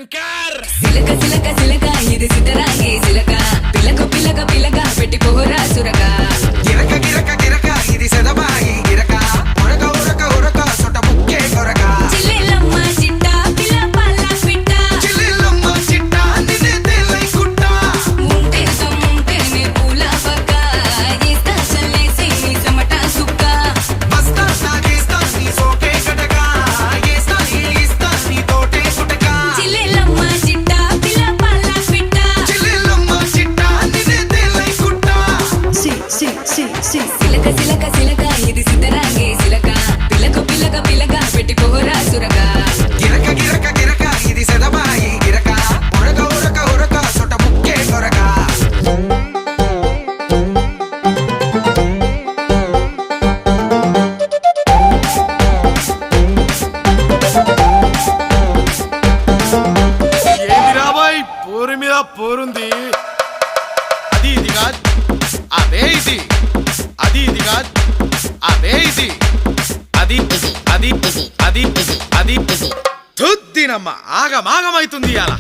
శంకర్ సిలక సిలక సిలక ఇది సిద్ధరాగే సిలక పిలక పిలక పిలక పెట్టి పోరా సురక గిరక గిరక గిరక ఇది సెదబాయి గిరక ఉరక ఉరక ఉరక సొట ముక్కే కొరక చిల్లెలమ్మ చిట్ట పిల్ల పల్ల పిట్ట చిల్లెలమ్మ చిట్ట నిన్నే తెల్లై కుట్ట ముంటే సొమ్ముంటేనే పూల పక్క ఏస్తా చల్లేసి నీ సమట సుక్క బస్తా సాగేస్తా నీ సోకే గడక ఏస్తా ఇస్తా నీ తోటే కుటక చిల్లెలమ్మ చిట్ట పిల్ల పల్ల పిట్ట చిల్లెలమ్మ చిట్ట నిన్నే తెల్లై కుట్ట సిలక సిలక సిలక ఇది సిద్ధరాగే సిలక పిలక పిలక పిలక పెట్టి పోరా సురక గిరక గిరక గిరక ఇది సెదబాయి గిరక ఉరక ఉరక ఉరక సొట ముక్కే కొరక ఏంది రాబాయ్ పోరు మీద పోరుంది అది ఇది కాదు అదే ఇది అది ఇది కాదు అదే ఇది అది అది అది అది తుద్దినమ్మ ఆగమాగమైతుంది అలా